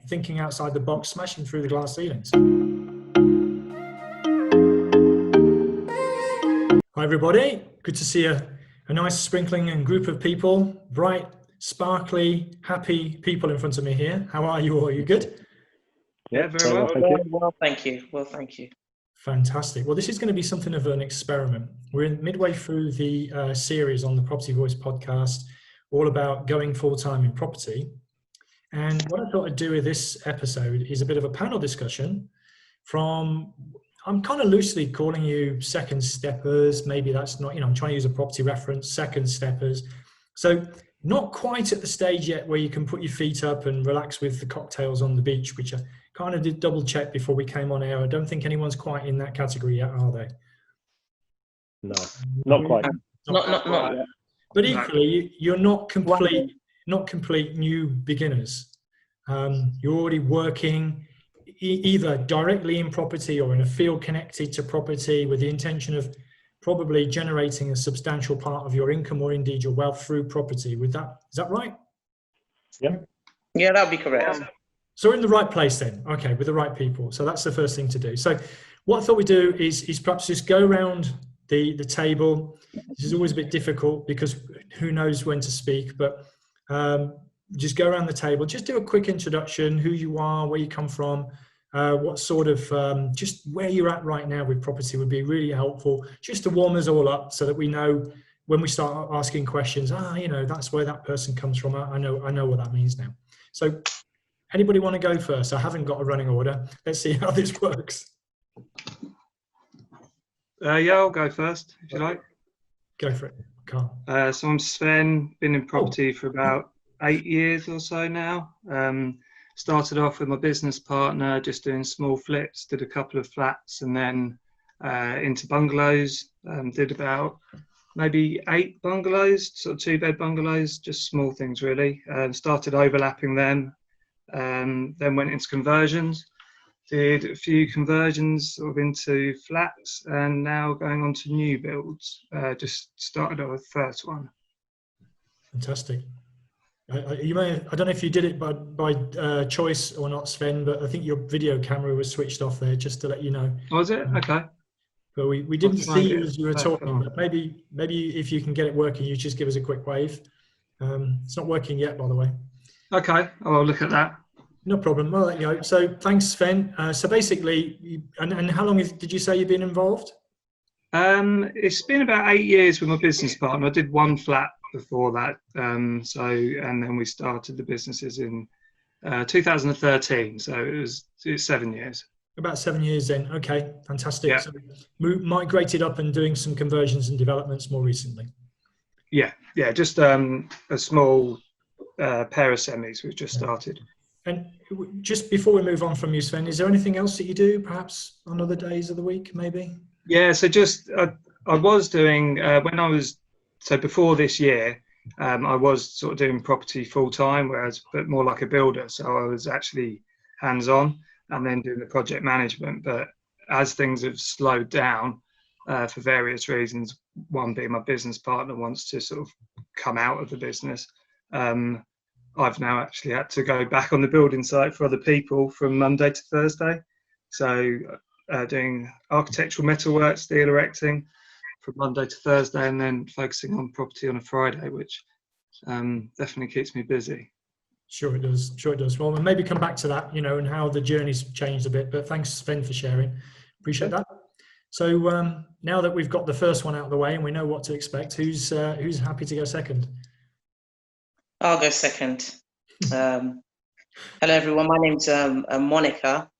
thinking outside the box, smashing through the glass ceilings. Hi everybody, good to see a nice sprinkling and group of people, bright, sparkly, happy people in front of me here. How are you all? Are you good? Yeah, very well. Thank you. Well, thank you. Well, thank you. Fantastic. Well, this is going to be something of an experiment. We're midway through the series on the Property Voice podcast, all about going full-time in property. And what I thought I'd do with this episode is a bit of a panel discussion from, I'm kind of loosely calling you second steppers. Maybe that's not, I'm trying to use a property reference, second steppers. So not quite at the stage yet where you can put your feet up and relax with the cocktails on the beach, which I kind of did double check before we came on air. I don't think anyone's quite in that category yet, are they? No, not quite. Not yet. But equally, you're not complete new beginners. You're already working either directly in property or in a field connected to property with the intention of probably generating a substantial part of your income or indeed your wealth through property. Is that right? Yeah. Yeah, that'd be correct. So we're in the right place then. Okay, with the right people. So that's the first thing to do. So what I thought we'd do is perhaps just go around the table. This is always a bit difficult because who knows when to speak, but just go around the table, just do a quick introduction, who you are, where you come from, what sort of, just where you're at right now with property would be really helpful, just to warm us all up so that we know when we start asking questions, that's where that person comes from. I know what that means now. So anybody want to go first? I haven't got a running order. Let's see how this works. Yeah, I'll go first, if you like. Go for it, Carl. So I'm Sven, been in property for about 8 years or so now. Started off with my business partner, just doing small flips, did a couple of flats and then into bungalows, did about maybe 8 bungalows, sort of 2-bed bungalows, just small things really. Started overlapping them, then went into conversions. Did a few conversions sort of into flats and now going on to new builds. Just started on the first one. Fantastic. I don't know if you did it by choice or not, Sven, but I think your video camera was switched off there, just to let you know. Was it? Okay. But we didn't see you as you were talking, but maybe if you can get it working, you just give us a quick wave. It's not working yet, by the way. Okay, I'll look at that. No problem. I'll let you go. So thanks, Sven. So basically, and how long did you say you've been involved? It's been about 8 years with my business partner. I did one flat before that. And then we started the businesses in 2013. So it's 7 years. About 7 years then. Okay, fantastic. Yeah. So migrated up and doing some conversions and developments more recently. Yeah, just a small pair of semis we've just started. And just before we move on from you, Sven, is there anything else that you do perhaps on other days of the week, maybe? Yeah, so just I was doing before this year, I was sort of doing property full time, but more like a builder. So I was actually hands on and then doing the project management. But as things have slowed down for various reasons, one being my business partner wants to sort of come out of the business. I've now actually had to go back on the building site for other people from Monday to Thursday. So doing architectural metalwork, steel erecting from Monday to Thursday, and then focusing on property on a Friday, which definitely keeps me busy. Sure it does. Well, we'll maybe come back to that, and how the journey's changed a bit, but thanks, Sven, for sharing. Appreciate that. So now that we've got the first one out of the way and we know what to expect, who's happy to go second? I'll go second. Hello, everyone. My name's Monica.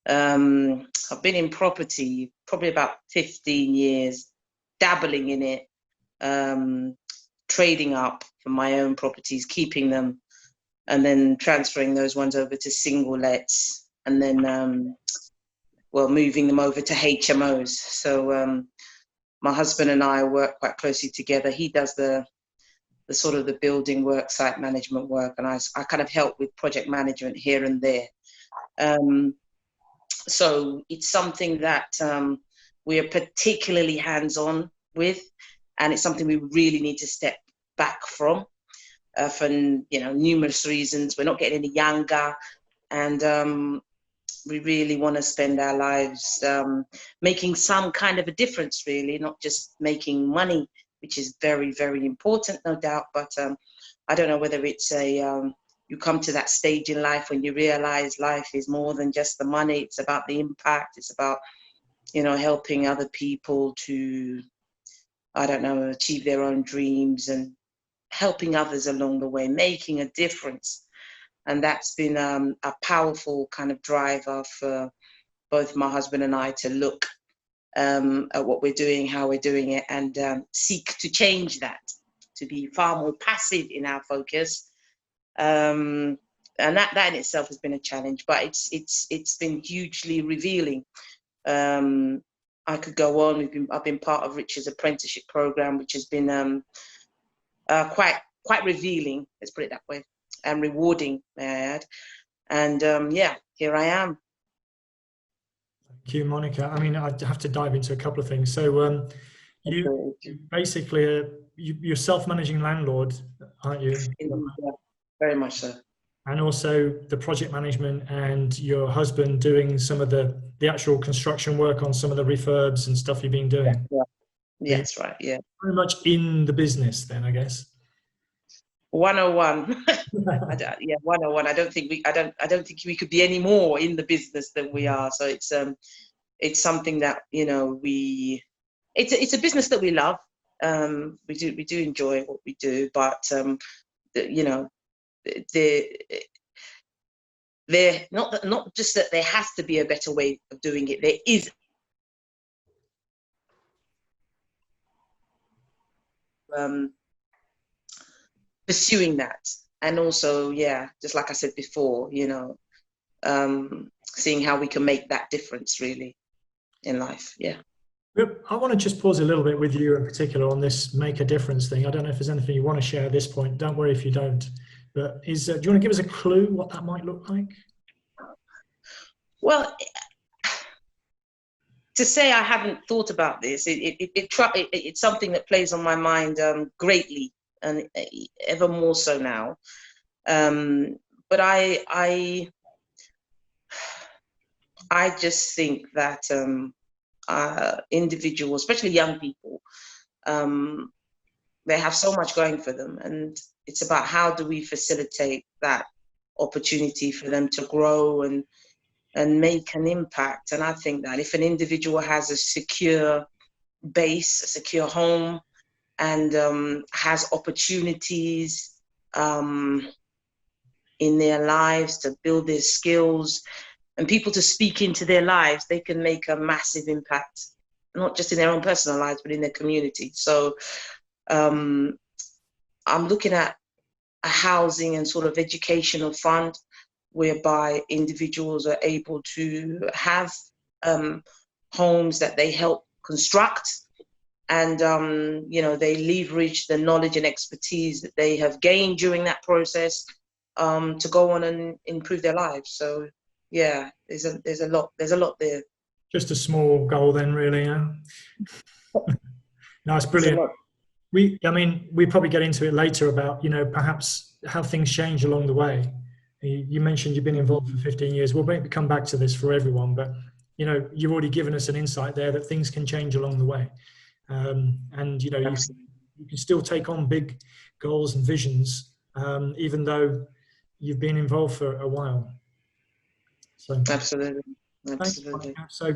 I've been in property probably about 15 years, dabbling in it, trading up for my own properties, keeping them, and then transferring those ones over to single lets, and then, moving them over to HMOs. So my husband and I work quite closely together. He does the sort of the building work, site management work, and I kind of help with project management here and there. So it's something that we are particularly hands-on with, and it's something we really need to step back from for numerous reasons. We're not getting any younger. and we really want to spend our lives making some kind of a difference, really, not just making money, which is very, very important, no doubt. But I don't know whether it's you come to that stage in life when you realize life is more than just the money. It's about the impact. It's about, helping other people to, I don't know, achieve their own dreams and helping others along the way, making a difference. And that's been a powerful kind of driver for both my husband and I to look at what we're doing, how we're doing it, and seek to change that, to be far more passive in our focus. And that in itself has been a challenge, but it's been hugely revealing. I could go on. I've been part of Richard's apprenticeship program, which has been quite revealing. Let's put it that way. And rewarding, may I add. And here I am. Thank you, Monica. I mean, I have to dive into a couple of things. So you basically, you're self-managing landlord, aren't you? Yeah, very much so. And also the project management, and your husband doing some of the actual construction work on some of the refurbs and stuff you've been doing. Yeah, that's right, yeah. Very much in the business then, I guess. 101. 101. I don't think we could be any more in the business than we are. So it's something that it's a business that we love. We do enjoy what we do, but they're not just that there has to be a better way of doing it. There is. Pursuing that, and also, just like I said before, seeing how we can make that difference really in life. I want to just pause a little bit with you in particular on this make a difference thing. I don't know if there's anything you want to share at this point. Don't worry if you don't. But do you want to give us a clue what that might look like? Well, to say I haven't thought about this, it's something that plays on my mind greatly, and ever more so now. But I just think that individuals, especially young people, they have so much going for them, and it's about how do we facilitate that opportunity for them to grow and make an impact. And I think that if an individual has a secure base, a secure home, and has opportunities in their lives to build their skills and people to speak into their lives, they can make a massive impact, not just in their own personal lives, but in their community. So I'm looking at a housing and sort of educational fund whereby individuals are able to have homes that they help construct, and they leverage the knowledge and expertise that they have gained during that process to go on and improve their lives. So there's a lot there. Just a small goal then, really. No, it's brilliant. We probably get into it later about perhaps how things change along the way. You mentioned you've been involved for 15 years. We'll maybe come back to this for everyone, but you've already given us an insight there that things can change along the way. And you can still take on big goals and visions, even though you've been involved for a while. So absolutely. So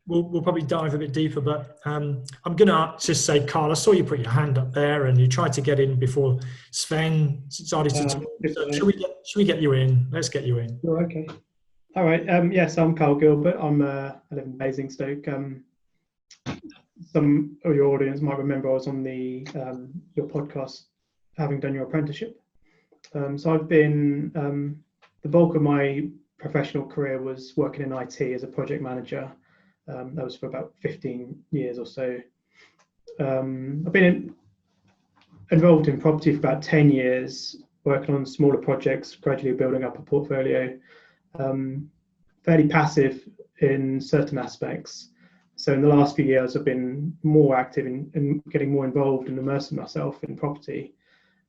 we'll probably dive a bit deeper, but I'm gonna just say, Carl, I saw you put your hand up there, and you tried to get in before Sven started to talk. So should we get you in? Let's get you in. Oh, okay. All right. Yes, I'm Carl Gilbert. I live in Basingstoke. Some of your audience might remember I was on your podcast, having done your apprenticeship. So I've been the bulk of my professional career was working in IT as a project manager. That was for about 15 years or so. I've been involved in property for about 10 years, working on smaller projects, gradually building up a portfolio. Fairly passive in certain aspects. So in the last few years, I've been more active in getting more involved and immersing myself in property.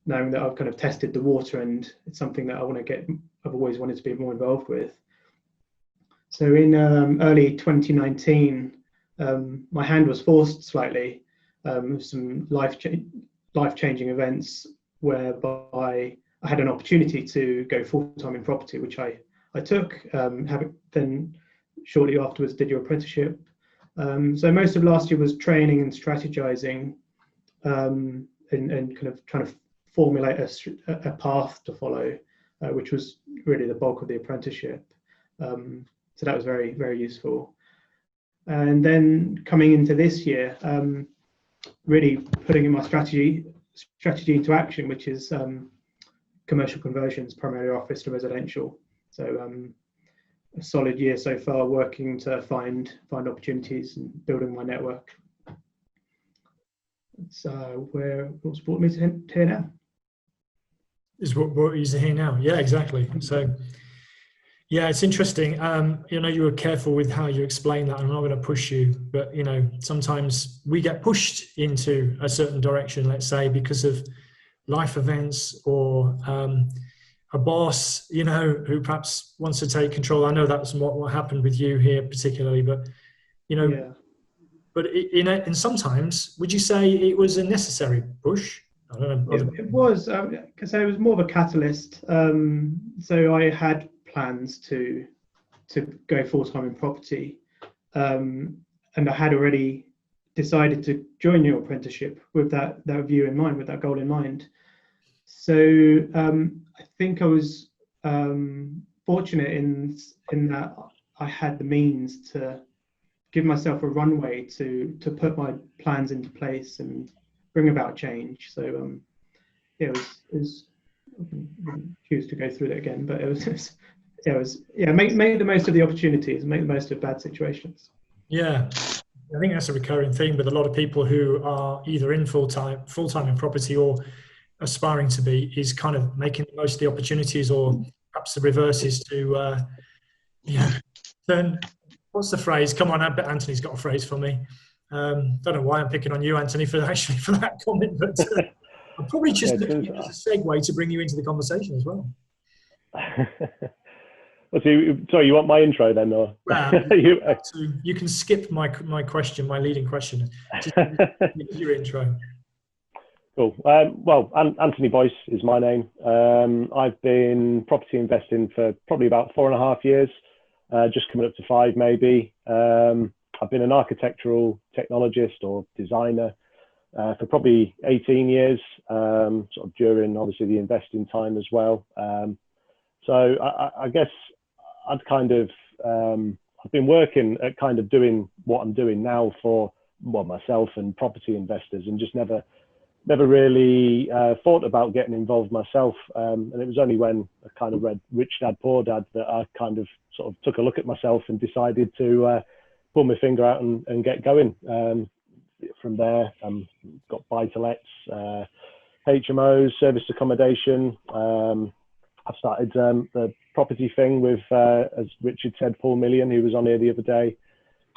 knowing that I've kind of tested the water and it's something that I've always wanted to be more involved with. So in early 2019, my hand was forced slightly with some life-changing events whereby I had an opportunity to go full-time in property, which I took, then shortly afterwards did your apprenticeship. So most of last year was training and strategizing, and kind of trying to formulate a path to follow, which was really the bulk of the apprenticeship. So that was very, very useful. And then coming into this year, really putting in my strategy into action, which is commercial conversions, primarily office to residential. So a solid year so far, working to find opportunities and building my network. So what's brought me to here now? Is what brought you to here now? Yeah, exactly. So yeah, it's interesting. You were careful with how you explain that. I'm not going to push you, but sometimes we get pushed into a certain direction, let's say, because of life events or a boss, who perhaps wants to take control. I know that's what happened with you here particularly, but Yeah. But in sometimes, would you say it was a necessary push? I don't know. It was, because it was more of a catalyst. So I had plans to go full-time in property, and I had already decided to join your apprenticeship with that view in mind, with that goal in mind. So I think I was fortunate in that I had the means to give myself a runway to put my plans into place and bring about change. So it was I wouldn't choose to go through that again, but it was make the most of the opportunities and make the most of bad situations. Yeah, I think that's a recurring theme with a lot of people who are either in full-time in property or aspiring to be, is kind of making the most of the opportunities, or perhaps the reverse is to then what's the phrase? Come on, I bet Anthony's got a phrase for me. Don't know why I'm picking on you, Anthony, for that comment, but I'm probably just looking at it as a segue to bring you into the conversation as well. Well, sorry, you want my intro then, or you can skip my question, my leading question. Just your intro. Cool. Well, Anthony Boyce is my name. I've been property investing for probably about 4.5 years, just coming up to 5 maybe. I've been an architectural technologist or designer for probably 18 years, sort of during obviously the investing time as well. So I guess I've kind of I've been working at kind of doing what I'm doing now for myself and property investors, and just never really thought about getting involved myself. And it was only when I kind of read Rich Dad Poor Dad that I kind of sort of took a look at myself and decided to pull my finger out and get going. From there, got buy-to-lets, HMOs, serviced accommodation. I've started the property thing with, as Richard said, Paul Million, who was on here the other day.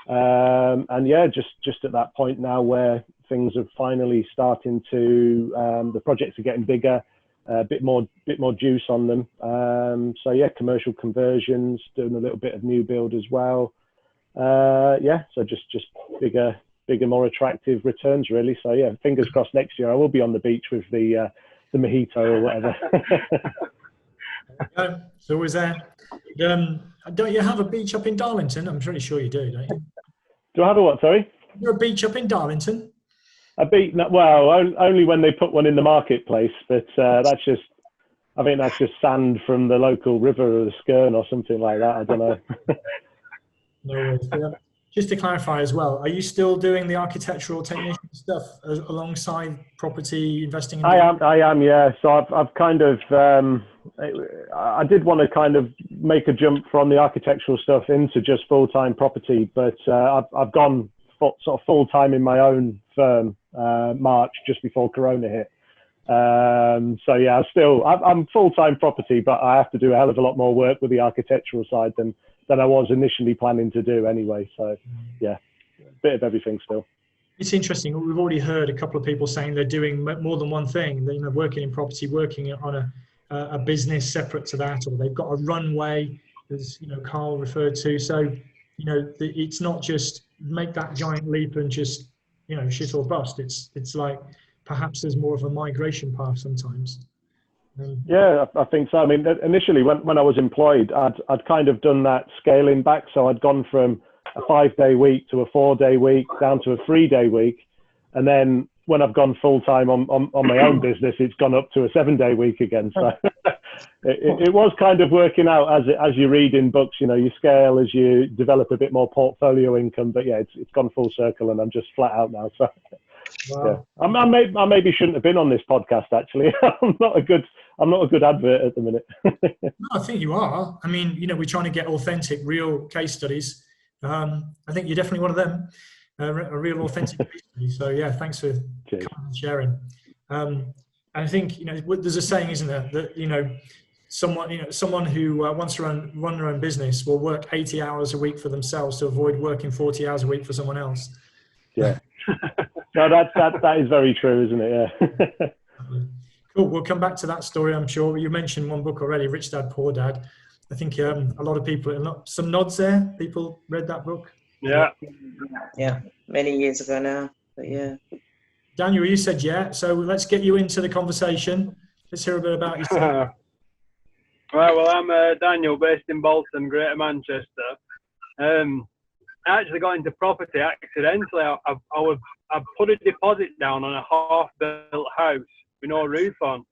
And yeah, just at that point now where things are finally starting to, the projects are getting bigger, a bit more juice on them. So yeah, commercial conversions, doing a little bit of new build as well. Yeah, so just bigger, more attractive returns really. So yeah, fingers crossed next year I will be on the beach with the mojito or whatever. It's always there. Don't you have a beach up in Darlington? I'm pretty sure you do, don't you? Do I have a what, sorry? You're a beach up in Darlington? A beach, well, only when they put one in the marketplace, but that's just, I think that's just sand from the local river or the Skern or something like that, I don't know. No worries. Just to clarify as well, are you still doing the architectural technician stuff alongside property investing? I am, yeah. So I've kind of, I did want to kind of make a jump from the architectural stuff into just full-time property, but I've gone sort of full-time in my own firm March, just before Corona hit. So yeah, I'm full-time property, but I have to do a hell of a lot more work with the architectural side than I was initially planning to do anyway. So yeah, bit of everything still. It's interesting. We've already heard a couple of people saying they're doing more than one thing. They're, working in property, working on a business separate to that, or they've got a runway, as Carl referred to. So, it's not just make that giant leap and just shit or bust. It's like perhaps there's more of a migration path sometimes. Yeah, I think so. I mean, initially when I was employed, I'd kind of done that scaling back. So I'd gone from a 5-day week to a 4-day week down to a 3-day week. And then when I've gone full time on my own business, it's gone up to a 7-day week again. So it was kind of working out as you read in books, you scale as you develop a bit more portfolio income. But yeah, it's gone full circle and I'm just flat out now. So wow. Yeah, I maybe shouldn't have been on this podcast. Actually, I'm not a good advert at the minute. No, I think you are. I mean, we're trying to get authentic, real case studies. I think you're definitely one of them, a real authentic case study. So yeah, thanks for sharing. And I think there's a saying, isn't there, that someone who wants to run their own business will work 80 hours a week for themselves to avoid working 40 hours a week for someone else. Yeah. No, that is very true, isn't it? Yeah. Cool. We'll come back to that story, I'm sure. You mentioned one book already, Rich Dad, Poor Dad. I think a lot of people, some nods there. People read that book. Yeah. Yeah. Many years ago now, but yeah. Daniel, you said yeah. So let's get you into the conversation. Let's hear a bit about yourself. Right. Well, I'm Daniel, based in Bolton, Greater Manchester. I actually got into property accidentally. I put a deposit down on a half-built house with no roof on.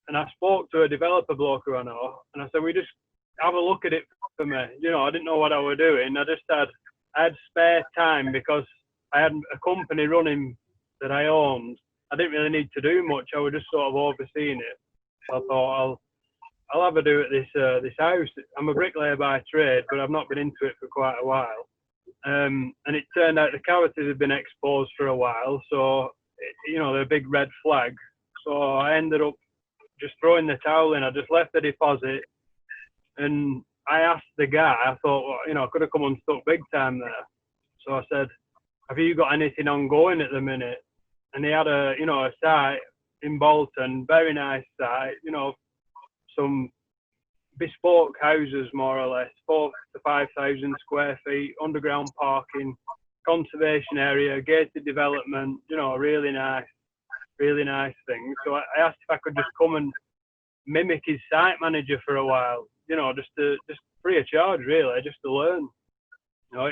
And I spoke to a developer bloke who I know, and I said, "We just have a look at it for me." I didn't know what I was doing. I had spare time because I had a company running that I owned. I didn't really need to do much. I was just sort of overseeing it. So I thought I'll have a do at this house. I'm a bricklayer by trade, but I've not been into it for quite a while. And it turned out the cavities had been exposed for a while, so they're a big red flag. So I ended up just throwing the towel in. I just left the deposit, and I asked the guy. I thought, well, I could have come unstuck big time there. So I said, "Have you got anything ongoing at the minute?" And he had a site in Bolton, very nice site. Some bespoke houses, more or less, 4,000 to 5,000 square feet, underground parking, conservation area, gated development. Really nice thing. So I asked if I could just come and mimic his site manager for a while, just free of charge, really, just to learn.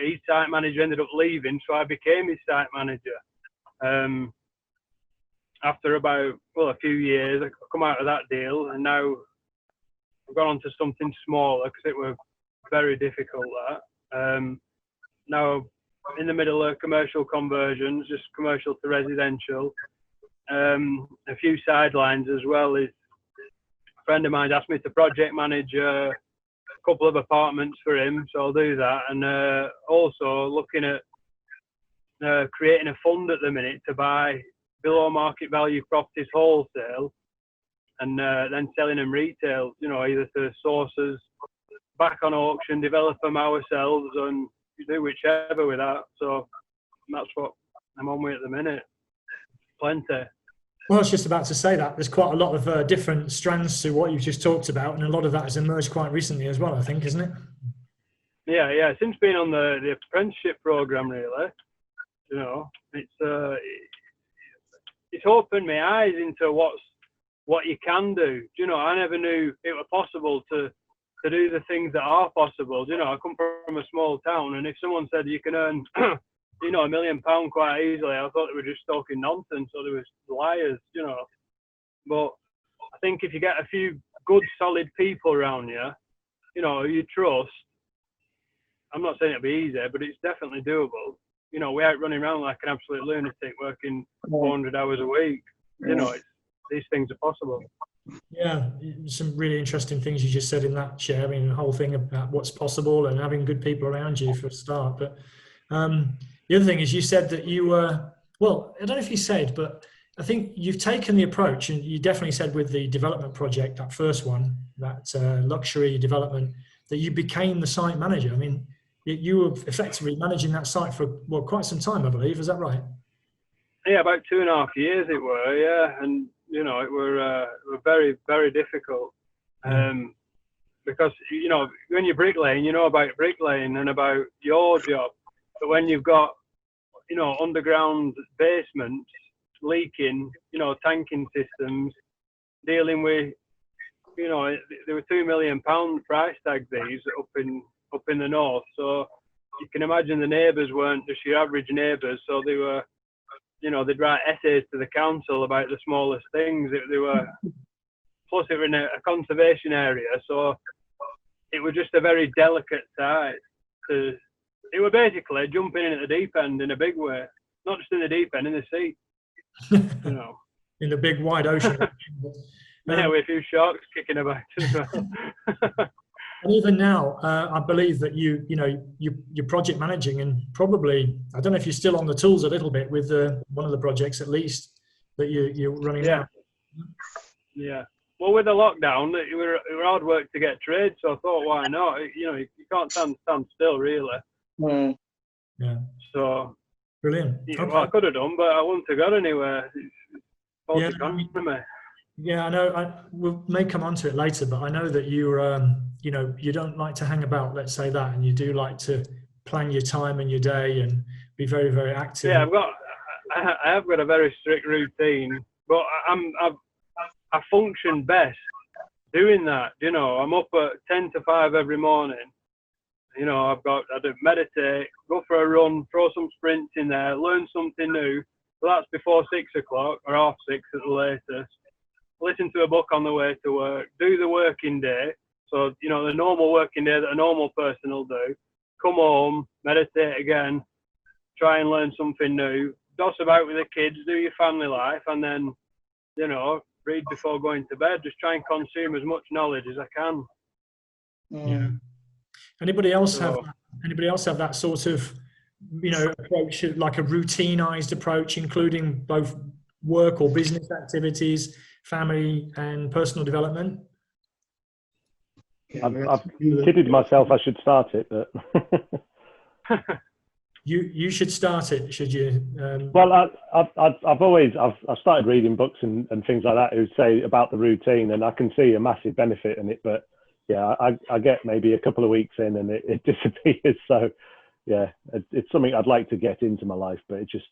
His site manager ended up leaving, so I became his site manager. After about, a few years, I come out of that deal, and now I've gone on to something smaller because it was very difficult, that. Now, in the middle of commercial conversions, just commercial to residential. A few sidelines as well. Is a friend of mine asked me to project manage a couple of apartments for him, so I'll do that. And also looking at creating a fund at the minute to buy below market value properties wholesale, and then selling them retail. Either to sources, back on auction, develop them ourselves, and do whichever with that. So that's what I'm on with at the minute. Plenty. Well, I was just about to say that there's quite a lot of different strands to what you've just talked about, and a lot of that has emerged quite recently as well, I think, isn't it? Yeah. Since being on the apprenticeship program, really, it's opened my eyes into what you can do. I never knew it was possible to do the things that are possible. I come from a small town, and if someone said you can earn £1 million quite easily, I thought they were just talking nonsense, or they were liars, But I think if you get a few good, solid people around you, you trust, I'm not saying it'll be easy, but it's definitely doable. We ain't running around like an absolute lunatic working 400 hours a week. These things are possible. Yeah, some really interesting things you just said in that share. I mean, the whole thing about what's possible and having good people around you for a start. But the other thing is you said that you were, well, I don't know if you said, but I think you've taken the approach, and you definitely said with the development project, that first one, that luxury development, that you became the site manager. I mean, you were effectively managing that site for quite some time, I believe. Is that right? Yeah, about 2.5 years it were, yeah, and it were very, very difficult, because when you're bricklaying, you know about bricklaying and about your job, but when you've got underground basements leaking, tanking systems, dealing with, there were £2 million price tag these up in the north, so you can imagine the neighbours weren't just your average neighbours, so they were. They'd write essays to the council about the smallest things. Plus it were in a conservation area, so it was just a very delicate site. It was basically jumping in at the deep end in a big way. Not just in the deep end, in the sea. In the big wide ocean. Yeah, with a few sharks kicking about as well. And even now, I believe that you're project managing, and probably, I don't know if you're still on the tools a little bit with one of the projects at least that you're running now. Yeah. Well, with the lockdown, it were hard work to get trade, so I thought, why not? You can't stand still, really. Mm. Yeah. So. Brilliant. Okay. Well, I could have done, but I wouldn't have got anywhere. It's economy. Yeah, I know. We may come on to it later, but I know that you don't like to hang about, let's say that, and you do like to plan your time and your day and be very, very active. Yeah, I have got a very strict routine, but I function best doing that. I'm up at 10 to 5 every morning. I do meditate, go for a run, throw some sprints in there, learn something new. So that's before 6 o'clock or half 6 at the latest. Listen to a book on the way to work, do the working day. So, the normal working day that a normal person will do. Come home, meditate again, try and learn something new, doss about with the kids, do your family life, and then, read before going to bed. Just try and consume as much knowledge as I can. Yeah. Anybody else have that sort of, approach, like a routinized approach, including both work or business activities, family and personal development? Yeah, I've kidded myself I should start it, but you should start it, should you? Well, I've started reading books and things like that who say about the routine, and I can see a massive benefit in it, but yeah, I get maybe a couple of weeks in and it disappears. So yeah, it's something I'd like to get into my life, but it's just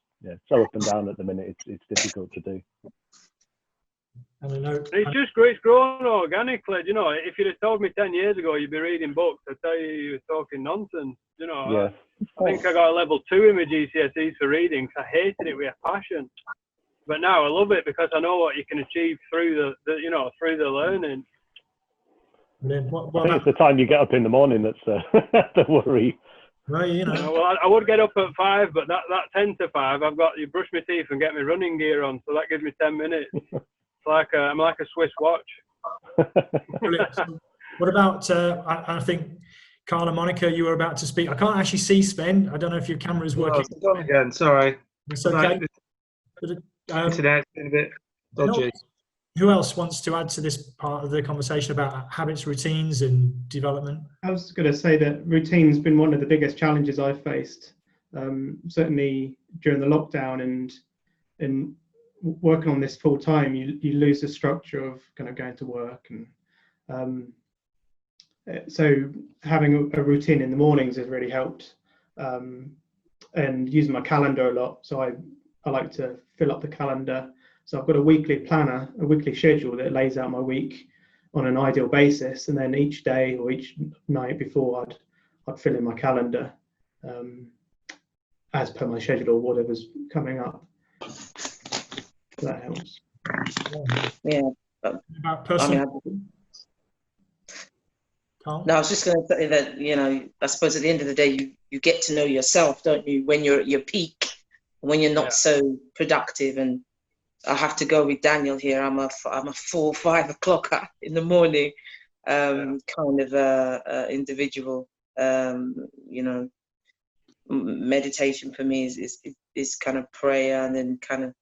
so up and down at the minute. It's difficult to do. It's grown organically. If you'd have told me 10 years ago you'd be reading books, I'd tell you were talking nonsense. Yeah. I think I got a level 2 in my GCSEs for reading because I hated it with a passion. But now I love it because I know what you can achieve through through the learning. I think it's the time you get up in the morning that's the worry. Well, well, I would get up at 5, but that 10 to 5, I've got you brush my teeth and get my running gear on, so that gives me 10 minutes. I'm like a Swiss watch. Brilliant. So what about? I think Carl and Monica, you were about to speak. I can't actually see Sven. I don't know if your camera is working. Oh, it's gone again. Sorry. It's okay. Internet's been a bit dodgy. Who else wants to add to this part of the conversation about habits, routines, and development? I was going to say that routine's been one of the biggest challenges I've faced, certainly during the lockdown, and working on this full time. You lose the structure of kind of going to work, and so having a routine in the mornings has really helped, and using my calendar a lot. So I like to fill up the calendar. So I've got a weekly planner, a weekly schedule that lays out my week on an ideal basis, and then each day or each night before I'd fill in my calendar as per my schedule or whatever's coming up. So that helps. Yeah. About personal. No, I was just going to say that, I suppose at the end of the day, you get to know yourself, don't you, when you're at your peak, when you're not so productive. And I have to go with Daniel here. I'm a 4-5 o'clock in the morning kind of individual. Meditation for me is kind of prayer, and then kind of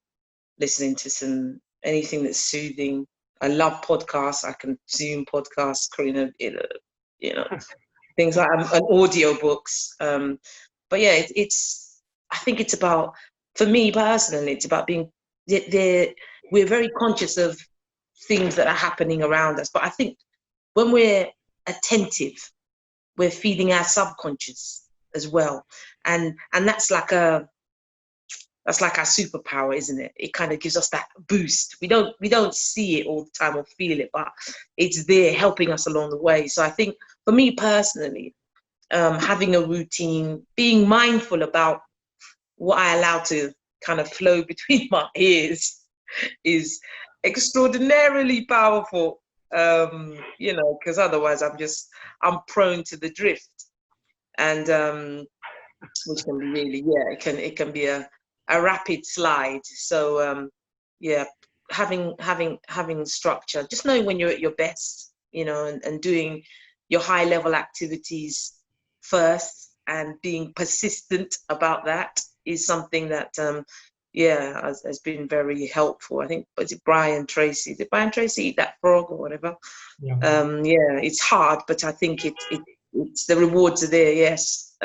listening to anything that's soothing. I love podcasts. I consume podcasts, things things like and audio books. But yeah, I think it's about, for me personally, it's about being we're very conscious of things that are happening around us. But I think when we're attentive, we're feeding our subconscious as well, and that's like our superpower, isn't it? It kind of gives us that boost. We don't see it all the time or feel it, but it's there helping us along the way. So I think for me personally, having a routine, being mindful about what I allow to kind of flow between my ears is extraordinarily powerful. Because otherwise I'm prone to the drift, and which can be really, it can be a rapid slide. So having structure, just knowing when you're at your best, and doing your high level activities first and being persistent about that is something that has been very helpful. I think, was it Brian Tracy? Did Brian Tracy eat that frog or whatever? Yeah. It's hard, but I think it's the rewards are there. Yes,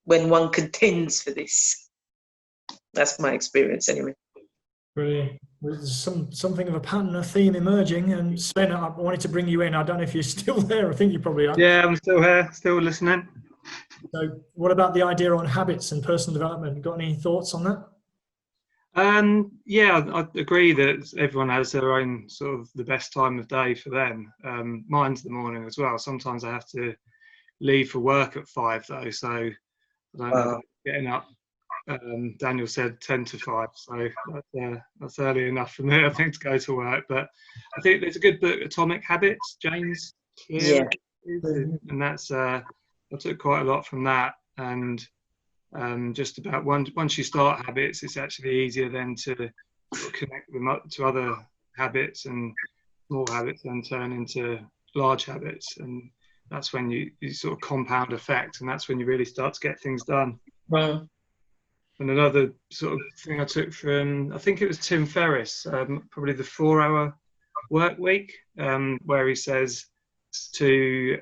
when one contends for this. That's my experience, anyway. Brilliant. There's something of a pattern, a theme emerging. And Sven, I wanted to bring you in. I don't know if you're still there. I think you probably are. Yeah, I'm still here, still listening. So, what about the idea on habits and personal development? Got any thoughts on that? Yeah, I agree that everyone has their own sort of the best time of day for them. Mine's the morning as well. Sometimes I have to leave for work at 5 though, so I don't know, getting up. Daniel said 10 to 5, so that's early enough for me, I think, to go to work. But I think there's a good book, Atomic Habits, James Clear, and that's I took quite a lot from that, and just about once you start habits, it's actually easier then to sort of connect them up to other habits, and small habits then turn into large habits, and that's when you sort of compound effect, and that's when you really start to get things done. Wow. And another sort of thing I took from, I think it was Tim Ferriss, probably the 4-hour work week, where he says to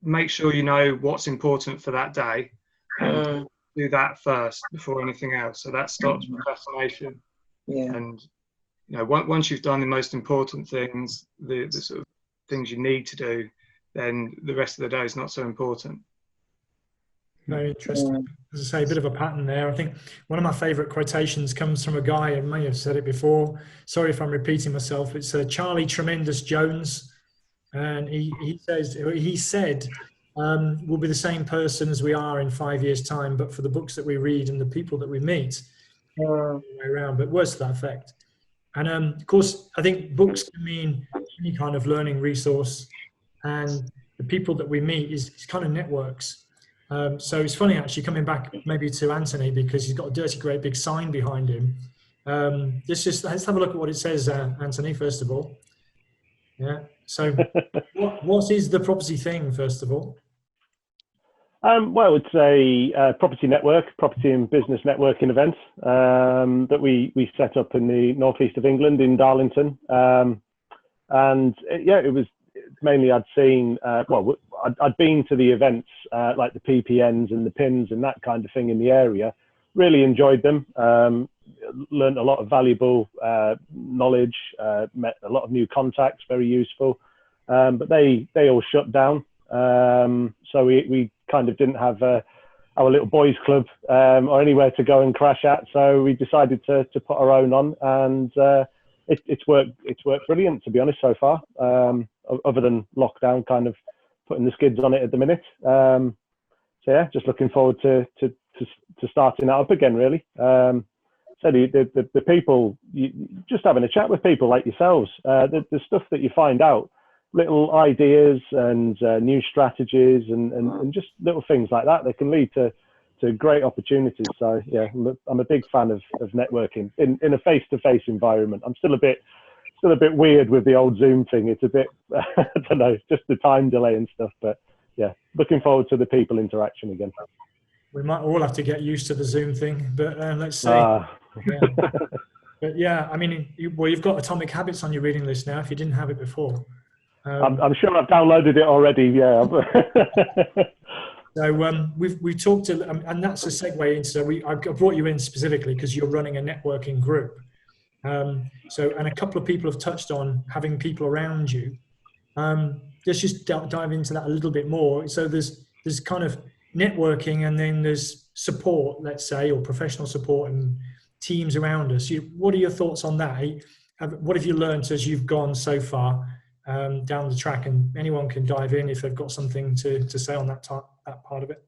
make sure you know what's important for that day, and do that first before anything else. So that stops procrastination. Yeah. And once you've done the most important things, the sort of things you need to do, then the rest of the day is not so important. Very interesting. As I say, a bit of a pattern there. I think one of my favourite quotations comes from a guy, I may have said it before, sorry if I'm repeating myself, it's Charlie Tremendous Jones, and he said we'll be the same person as we are in 5 years' time, but for the books that we read and the people that we meet, all the way around, but words to that effect. And of course, I think books can mean any kind of learning resource, and the people that we meet is kind of networks. So it's funny actually coming back maybe to Anthony, because he's got a dirty great big sign behind him. Let's have a look at what it says, Anthony, first of all. Yeah. So what is the property thing, first of all? Well, it's a property network, property and business networking event that we set up in the northeast of England in Darlington. It was mainly I'd seen, I'd been to the events like the PPNs and the PINs and that kind of thing in the area, really enjoyed them, learned a lot of valuable knowledge, met a lot of new contacts, very useful, but they all shut down. So we kind of didn't have our little boys club or anywhere to go and crash at. So we decided to put our own on, and it's worked brilliant, to be honest, so far, other than lockdown kind of putting the skids on it at the minute. So yeah, just looking forward to starting that up again, really. So the people, just having a chat with people like yourselves, the stuff that you find out, little ideas and new strategies and just little things like that can lead to great opportunities. So yeah, I'm a big fan of networking in a face-to-face environment. I'm still a bit weird with the old Zoom thing. It's a bit, I don't know, just the time delay and stuff. But yeah, looking forward to the people interaction again. We might all have to get used to the Zoom thing, but let's see. Yeah. But yeah, I mean, you've got Atomic Habits on your reading list now, if you didn't have it before. I'm sure I've downloaded it already. Yeah. So we've talked to, and that's a segue into. So I brought you in specifically because you're running a networking group. And a couple of people have touched on having people around you. Let's just dive into that a little bit more. So there's kind of networking, and then there's support, let's say, or professional support and teams around us. What are your thoughts on that? What have you learned as you've gone so far down the track? And anyone can dive in if they've got something to say on that part of it.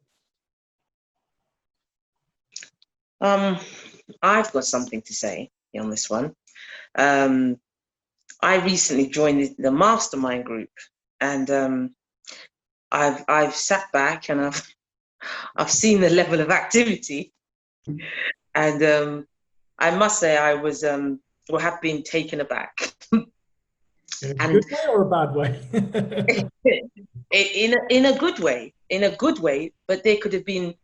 I've got something to say on this one. I recently joined the mastermind group, and I've sat back and I've seen the level of activity, and I must say I was have been taken aback. In a good way or a bad way? in a good way, but there could have been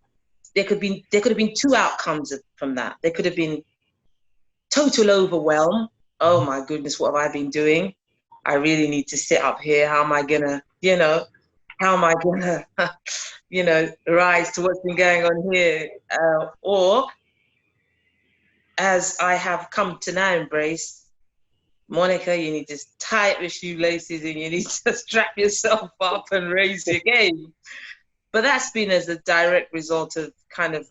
two outcomes from that. There could have been total overwhelm. Oh my goodness, what have I been doing? I really need to sit up here. How am I gonna rise to what's been going on here? Or, as I have come to now embrace, Monica, you need to tie up your shoelaces and you need to strap yourself up and raise your game. But that's been as a direct result of kind of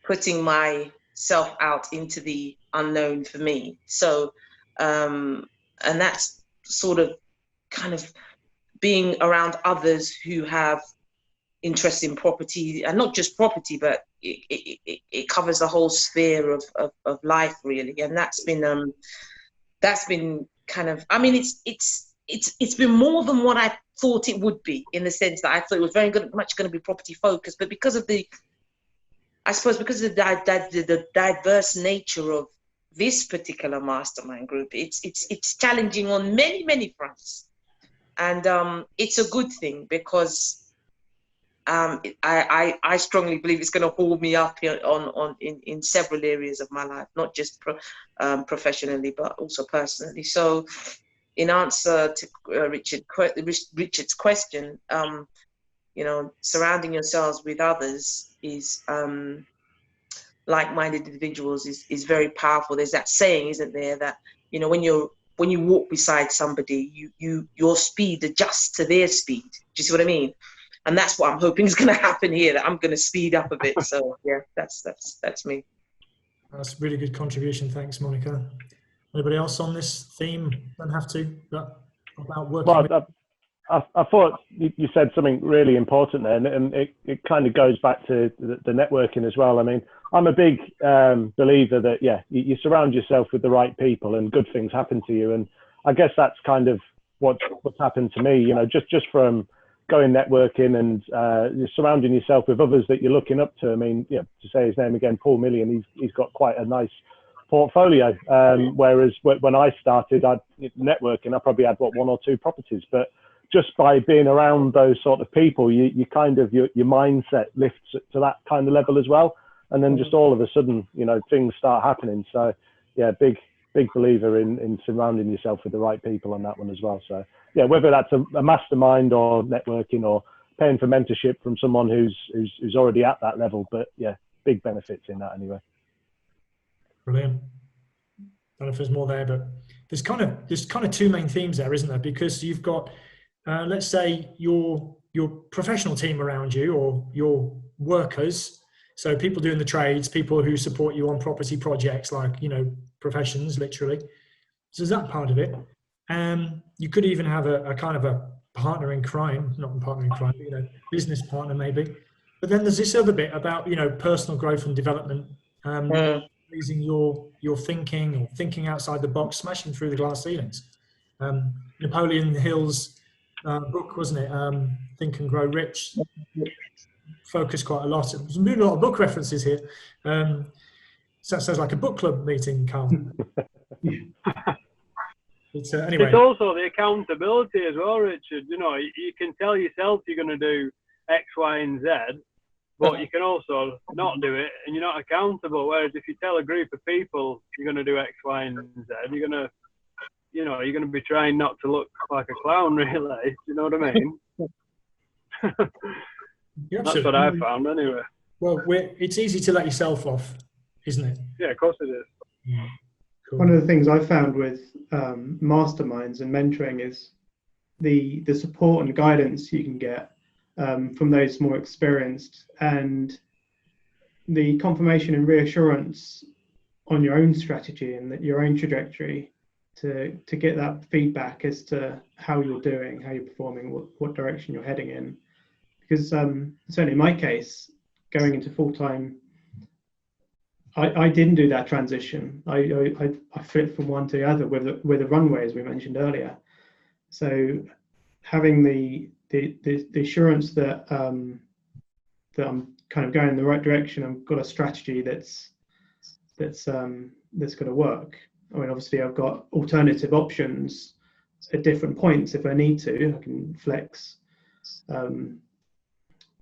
putting myself out into the unknown for me. So, and that's sort of kind of being around others who have interest in property, and not just property, but it covers the whole sphere of life, really. And that's been kind of, I mean, it's been more than what I thought it would be, in the sense that I thought it was much going to be property focused, but because of the diverse nature of this particular mastermind group, it's challenging on many fronts, and it's a good thing, because I strongly believe it's going to hold me up in several areas of my life, not just professionally, but also personally. So, in answer to Richard's question, surrounding yourselves with others is like-minded individuals is very powerful. There's that saying, isn't there, that when you walk beside somebody, your speed adjusts to their speed. Do you see what I mean? And that's what I'm hoping is going to happen here, that I'm going to speed up a bit. So yeah, that's me. That's a really good contribution. Thanks, Monica. Anybody else on this theme? Don't have to, but about working. Well, I thought you said something really important there, and it kind of goes back to the networking as well. I mean, I'm a big believer that, you surround yourself with the right people and good things happen to you. And I guess that's kind of what's happened to me, just from going networking and surrounding yourself with others that you're looking up to. I mean, to say his name again, Paul Million, he's got quite a nice portfolio. Whereas when I started, networking, I probably had one or two properties, but just by being around those sort of people, you kind of, your mindset lifts to that kind of level as well. And then just all of a sudden, things start happening. So yeah, big believer in surrounding yourself with the right people on that one as well. So yeah, whether that's a mastermind or networking or paying for mentorship from someone who's already at that level, but yeah, big benefits in that anyway. Brilliant. I don't know if there's more there, but there's kind of two main themes there, isn't there? Because you've got, let's say, your professional team around you, or your workers. So people doing the trades, people who support you on property projects, like, professions, literally. So there's that part of it. You could even have a kind of a partner in crime, not a partner in crime, but, business partner maybe. But then there's this other bit about, personal growth and development, using your thinking, or thinking outside the box, smashing through the glass ceilings. Napoleon Hill's book, wasn't it? Think and Grow Rich. Focused quite a lot. There's a lot of book references here. So that sounds like a book club meeting, Carl. Anyway. It's also the accountability as well, Richard. You can tell yourself you're going to do X, Y, and Z, but you can also not do it, and you're not accountable. Whereas if you tell a group of people you're going to do X, Y, and Z, you're going to you know, you're going to be trying not to look like a clown, really. You know what I mean? That's what I found, anyway. Well, it's easy to let yourself off, isn't it? Yeah, of course it is. Yeah. Cool. One of the things I found with masterminds and mentoring is the support and guidance you can get from those more experienced, and the confirmation and reassurance on your own strategy and your own trajectory to get that feedback as to how you're doing, how you're performing, what direction you're heading in. Because certainly in my case, going into full-time, I didn't do that transition. I flipped from one to the other with the runway, as we mentioned earlier. So having the assurance that that I'm kind of going in the right direction, I've got a strategy that's going to work. I mean, obviously, I've got alternative options at different points if I need to. I can flex,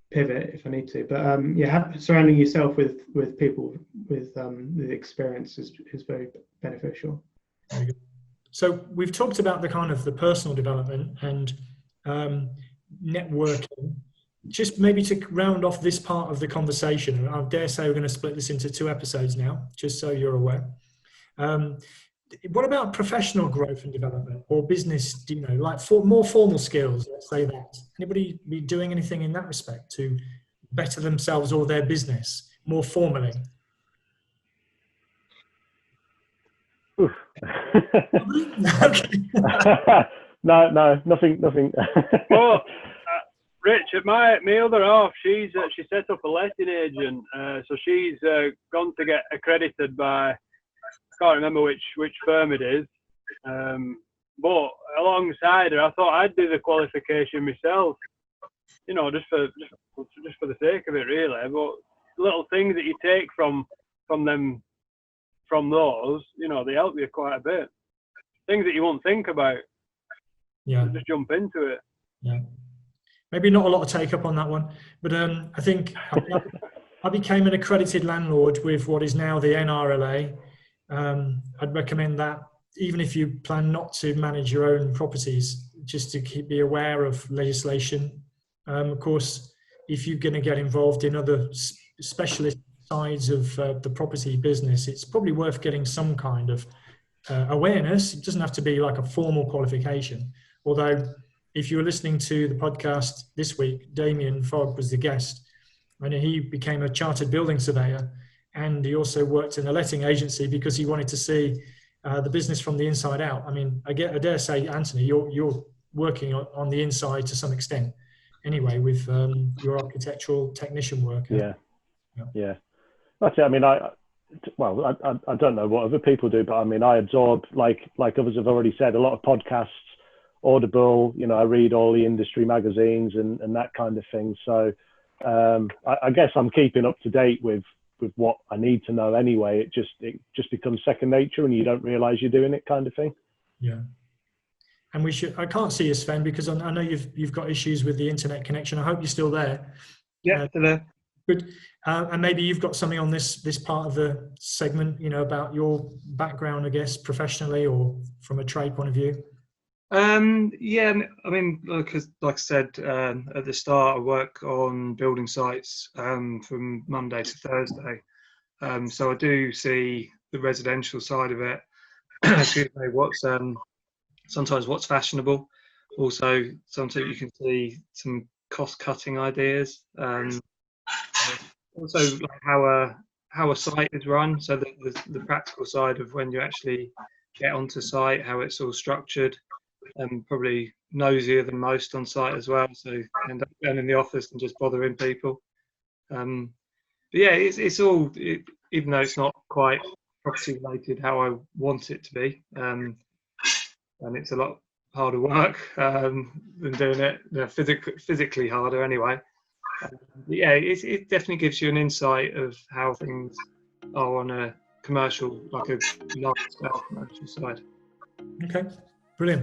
pivot if I need to. But surrounding yourself with people with the experience is very beneficial. Very good. So we've talked about the kind of the personal development and networking. Just maybe to round off this part of the conversation, and I dare say we're going to split this into 2 episodes now, just so you're aware. What about professional growth and development, or business, you know, like more formal skills, let's say that? Anybody be doing anything in that respect to better themselves or their business more formally? Okay. No, nothing. Well, Rich, my other half, she set up a letting agent, so she's gone to get accredited by, I can't remember which firm it is, but alongside her, I thought I'd do the qualification myself, you know, just for the sake of it, really. But little things that you take from those, you know, they help you quite a bit. Things that you won't think about. Yeah. So just jump into it. Yeah. Maybe not a lot of take up on that one, but I think I became an accredited landlord with what is now the NRLA. I'd recommend that, even if you plan not to manage your own properties, just to be aware of legislation. Of course, if you're going to get involved in other specialist sides of the property business, it's probably worth getting some kind of awareness. It doesn't have to be like a formal qualification, although if you were listening to the podcast this week, Damien Fogg was the guest, and he became a chartered building surveyor, and he also worked in a letting agency because he wanted to see the business from the inside out. I mean, I dare say, Anthony, you're working on the inside to some extent anyway with your architectural technician work. Yeah. That's it. I mean, I don't know what other people do, but I mean, I absorb, like others have already said, a lot of podcasts, Audible, you know, I read all the industry magazines and that kind of thing. So I guess I'm keeping up to date with what I need to know anyway. It just becomes second nature and you don't realize you're doing it, kind of thing. Yeah. And I can't see you, Sven, because I know you've got issues with the internet connection. I hope you're still there. Yeah, still there. Good. And maybe you've got something on this part of the segment, you know, about your background, I guess, professionally or from a trade point of view. Yeah, I mean, like I said at the start, I work on building sites from Monday to Thursday. So I do see the residential side of it. Excuse me, sometimes what's fashionable. Also, sometimes you can see some cost-cutting ideas. Also, like how a site is run. So the practical side of when you actually get onto site, how it's all structured. Probably nosier than most on site as well, so end up going in the office and just bothering people. But yeah, it's all, even though it's not quite property related how I want it to be, and it's a lot harder work than doing it, physically harder anyway. Yeah, it definitely gives you an insight of how things are on a commercial, like a large scale commercial side. Okay, brilliant.